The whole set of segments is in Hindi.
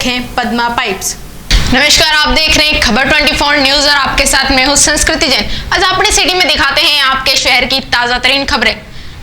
देखें पद्मा पाइप्स। नमस्कार, आप देख रहे हैं खबर 24 न्यूज और आपके साथ मैं हूं संस्कृति जैन। आज अपनी सिटी में दिखाते हैं आपके शहर की ताजा तरीन खबरें।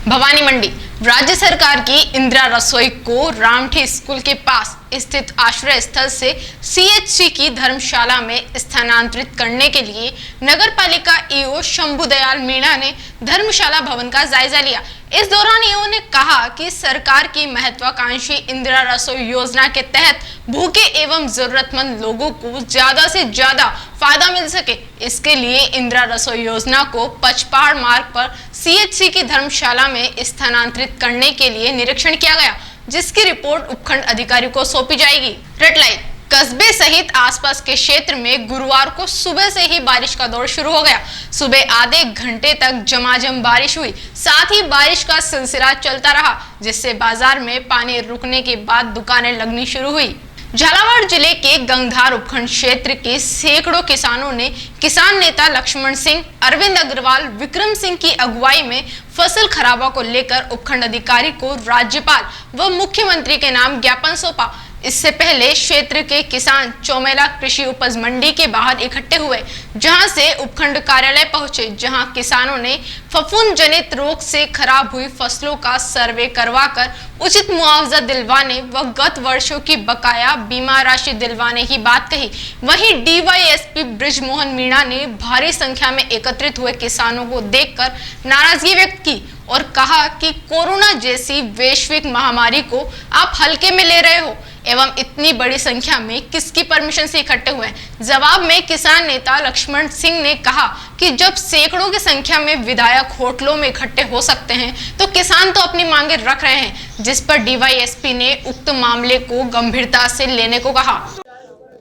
भवानी मंडी राज्य सरकार की इंदिरा रसोई को रामठी स्कूल के पास स्थित आश्रय स्थल से सीएचसी की धर्मशाला में स्थानांतरित करने के लिए नगर पालिका ईओ शंभू दयाल मीणा ने धर्मशाला भवन का जायजा लिया। इस दौरान ईओ ने कहा कि सरकार की महत्वाकांक्षी इंदिरा रसोई योजना के तहत भूखे एवं जरूरतमंद लोगों को ज्यादा से ज्यादा फायदा मिल सके, इसके लिए इंदिरा रसोई योजना को पचपहाड़ मार्ग पर सीएचसी की धर्मशाला में स्थानांतरित करने के लिए निरीक्षण किया गया, जिसकी रिपोर्ट उपखंड अधिकारी को सौंपी जाएगी। रेड लाइट कस्बे सहित आसपास के क्षेत्र में गुरुवार को सुबह से ही बारिश का दौर शुरू हो गया। सुबह आधे घंटे तक झमाझम बारिश हुई, साथ ही बारिश का सिलसिला चलता रहा, जिससे बाजार में पानी रुकने के बाद दुकानें लगनी शुरू हुई। झालावाड़ जिले के गंगधार उपखंड क्षेत्र के सैकड़ों किसानों ने किसान नेता लक्ष्मण सिंह, अरविंद अग्रवाल, विक्रम सिंह की अगुवाई में फसल खराबा को लेकर उपखंड अधिकारी को राज्यपाल व मुख्यमंत्री के नाम ज्ञापन सौंपा। इससे पहले क्षेत्र के किसान चौमेला कृषि उपज मंडी के बाहर इकट्ठे हुए, जहां से उपखंड कार्यालय पहुंचे, जहां किसानों ने फफूंद जनित रोग से खराब हुई फसलों का सर्वे करवाकर उचित मुआवजा दिलवाने व गत वर्षों की बकाया बीमा राशि दिलवाने की बात कही। वहीं डीवाईएसपी ब्रिजमोहन मीणा ने भारी संख्या में एकत्रित हुए किसानों को देखकर नाराजगी व्यक्त की और कहा कि कोरोना जैसी वैश्विक महामारी को आप हल्के में ले रहे हो एवं इतनी बड़ी संख्या में किसकी परमिशन से इकट्ठे हुए हैं। जवाब में किसान नेता लक्ष्मण सिंह ने कहा कि जब सैकड़ों की संख्या में विधायक होटलों में इकट्ठे हो सकते हैं तो किसान तो अपनी मांगे रख रहे हैं, जिस पर डीवाईएसपी ने उक्त मामले को गंभीरता से लेने को कहा।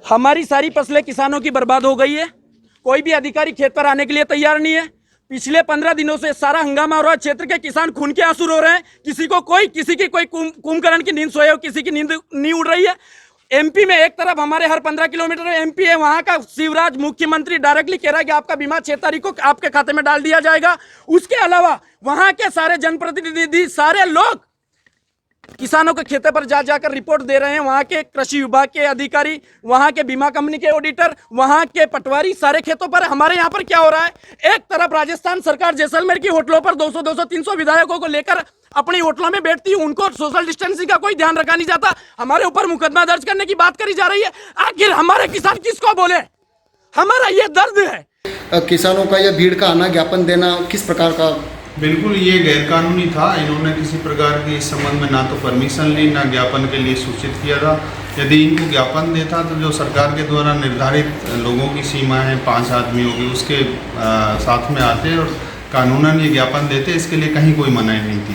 हमारी सारी फसलें किसानों की बर्बाद हो गई है, कोई भी अधिकारी खेत पर आने के लिए तैयार नहीं है। पिछले 15 दिनों से सारा हंगामा हो रहा है, क्षेत्र के किसान खून के आंसू रो रहे हैं। किसी की कोई कुंभकर्ण की नींद सोए हो, किसी की नींद नहीं उड़ रही है। एमपी में एक तरफ हमारे हर 15 किलोमीटर एमपी है, वहां का शिवराज मुख्यमंत्री डायरेक्टली कह रहा है कि आपका बीमा 6 तारीख को आपके खाते में डाल दिया जाएगा। उसके अलावा वहां के सारे जनप्रतिनिधि, सारे लोग किसानों के खेतों पर जाकर रिपोर्ट दे रहे हैं। वहां के कृषि विभाग के अधिकारी, वहां के बीमा कंपनी के ऑडिटर, वहां के पटवारी सारे खेतों पर। हमारे यहाँ पर क्या हो रहा है, एक तरफ राजस्थान सरकार जैसलमेर की होटलों पर 200-300 विधायकों को लेकर अपनी होटलों में बैठती है, उनको सोशल डिस्टेंसिंग का कोई ध्यान रखा नहीं जाता। हमारे ऊपर मुकदमा दर्ज करने की बात करी जा रही है। आखिर हमारे किसान किसको बोले, हमारा ये दर्द है। किसानों का यह भीड़ का आना, ज्ञापन देना किस प्रकार का? बिल्कुल ये गैरकानूनी था। इन्होंने किसी प्रकार की इस संबंध में ना तो परमिशन ली, ना ज्ञापन के लिए सूचित किया था। यदि इनको ज्ञापन देता तो जो सरकार के द्वारा निर्धारित लोगों की सीमा है 5 आदमियों की, उसके साथ में आते और कानूनन ये ज्ञापन देते, इसके लिए कहीं कोई मनाही नहीं थी।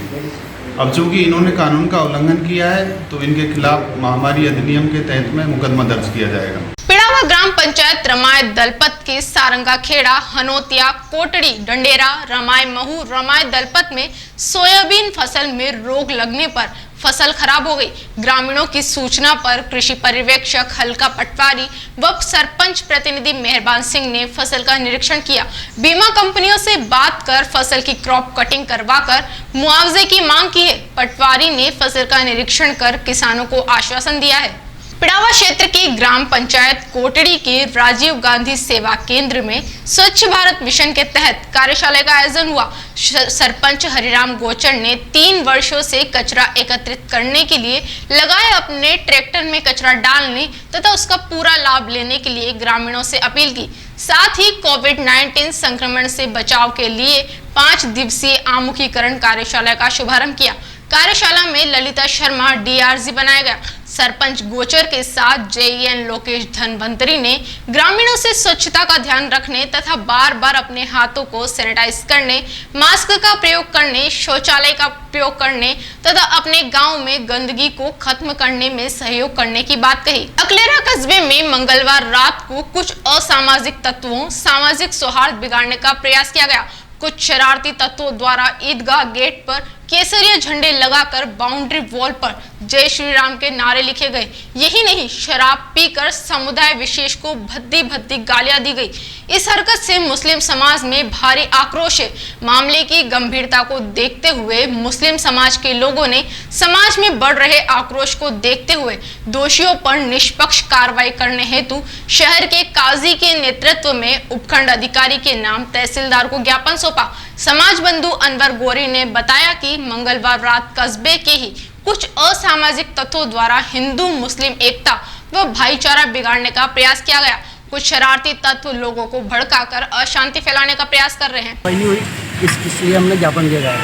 अब चूँकि इन्होंने कानून का उल्लंघन किया है तो इनके खिलाफ महामारी अधिनियम के तहत में मुकदमा दर्ज किया जाएगा। पिड़ावा ग्राम पंचायत रमाय दलपत के सारंगा खेड़ा, हनोतिया, कोटड़ी, डंडेरा, रमाय महू, रमाय दलपत में सोयाबीन फसल में रोग लगने पर फसल खराब हो गई। ग्रामीणों की सूचना पर कृषि पर्यवेक्षक हल्का पटवारी व सरपंच प्रतिनिधि मेहरबान सिंह ने फसल का निरीक्षण किया। बीमा कंपनियों से बात कर फसल की क्रॉप कटिंग करवाकर मुआवजे की मांग की है। पटवारी ने फसल का निरीक्षण कर किसानों को आश्वासन दिया है। पिड़ावा क्षेत्र की ग्राम पंचायत कोटड़ी के राजीव गांधी सेवा केंद्र में स्वच्छ भारत मिशन के तहत कार्यशाला का आयोजन हुआ। सरपंच हरिराम गोचर ने 3 वर्षों से कचरा एकत्रित करने के लिए लगाए अपने ट्रैक्टर में कचरा डालने तथा उसका पूरा लाभ लेने के लिए ग्रामीणों से अपील की। साथ ही कोविड-19 संक्रमण से बचाव के लिए 5 दिवसीय आमुखीकरण कार्यशाला का शुभारंभ किया। कार्यशाला में ललिता शर्मा डीआरजी बनाया गया। सरपंच गोचर के साथ जेईएन लोकेश धनवंतरी ने ग्रामीणों से स्वच्छता का ध्यान रखने तथा बार बार अपने हाथों को सैनिटाइज करने, मास्क का प्रयोग करने, शौचालय का प्रयोग करने तथा अपने गांव में गंदगी को खत्म करने में सहयोग करने की बात कही। अकलेरा कस्बे में मंगलवार रात को कुछ असामाजिक तत्वों सामाजिक सौहार्द बिगाड़ने का प्रयास किया गया। कुछ शरारती तत्वों द्वारा ईदगाह गेट पर केसरिया झंडे लगाकर बाउंड्री वॉल पर जय श्री राम के नारे लिखे गए। यही नहीं, शराब पीकर समुदाय विशेष को भद्दी भद्दी गालियां दी गई। इस हरकत से मुस्लिम समाज में भारी आक्रोश है। मामले की गंभीरता को देखते हुए मुस्लिम समाज के लोगों ने समाज में बढ़ रहे आक्रोश को देखते हुए दोषियों पर निष्पक्ष कार्रवाई करने हेतु शहर के काजी के नेतृत्व में उपखंड अधिकारी के नाम तहसीलदार को ज्ञापन सौंपा। समाज बंधु अनवर गोरी ने बताया कि मंगलवार रात कस्बे के ही कुछ असामाजिक तत्वों द्वारा हिंदू मुस्लिम एकता व भाईचारा बिगाड़ने का प्रयास किया गया। कुछ शरारती तत्व लोगों को भड़काकर अशांति फैलाने का प्रयास कर रहे हैं। पहली हुई इसलिए हमने ज्ञापन दिया है।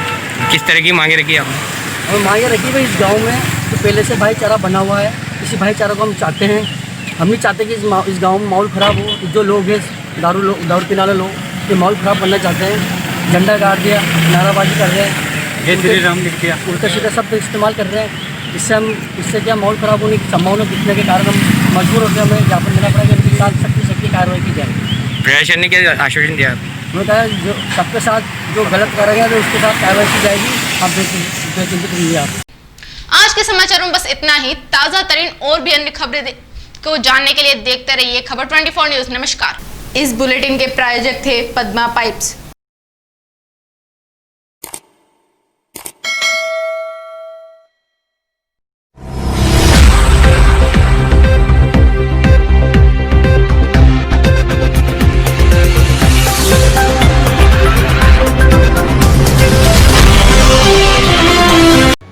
किस तरह की मांगे रखी आपने? हम मांगे रखी भाई, इस गांव में जो पहले से भाईचारा बना हुआ है, इसी भाईचारा को हम चाहते हैं। हम नहीं चाहते कि इस गांव में माहौल ख़राब हो। जो लोग हैं दारू पीने वाले लोग, ये माहौल ख़राब करना चाहते हैं। झंडा गाड़ दिया, नाराबाजी कर रहे हैं, जय श्री राम लिख दिया, उल्टा सीधा शब्द इस्तेमाल कर रहे हैं। इससे क्या माहौल ख़राब होने की संभावना दिखने के कारण हम मजबूर होकर हमें ज्ञापन देना पड़ेगा। इनके साथ सख्ती कार्रवाई की जाए। प्रशासन ने क्या आश्वासन दिया? उन्होंने कहा जो सबके साथ जो गलत करेंगे तो उसके साथ कार्रवाई की जाएगी। आप बेचिंतित रहिए। आप आज के समाचारों में बस इतना ही। ताजा तरीन और भी अन्य खबरें को जानने के लिए देखते रहिए खबर 24 न्यूज। नमस्कार। इस बुलेटिन के प्रायोजक थे पद्मा पाइप्स।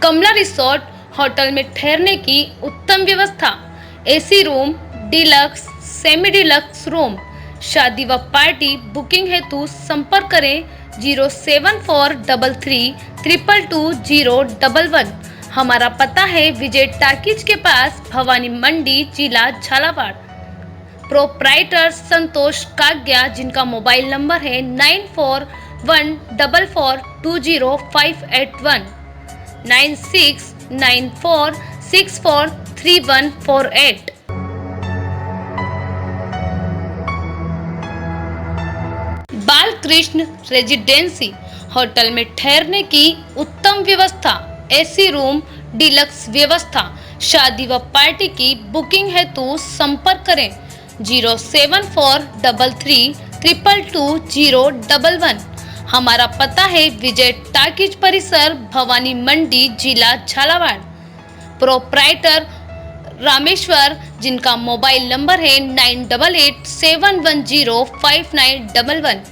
कमला रिसोर्ट होटल में ठहरने की उत्तम व्यवस्था, AC room, deluxe, semi deluxe room. शादी व पार्टी बुकिंग हेतु संपर्क करें 07433222011। हमारा पता है विजय टाकीज के पास, भवानी मंडी, जिला झालावाड़। प्रोप्राइटर संतोष काग्या, जिनका मोबाइल नंबर है 9414420581 9694643148। बालकृष्ण रेजिडेंसी होटल में ठहरने की उत्तम व्यवस्था, एसी रूम, डिलक्स व्यवस्था। शादी व पार्टी की बुकिंग हेतु संपर्क करें 07433222011। हमारा पता है विजय टाकीज परिसर, भवानी मंडी, जिला झालावाड़। प्रोप्राइटर रामेश्वर, जिनका मोबाइल नंबर है 9887105911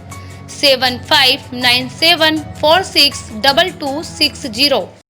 7597462260।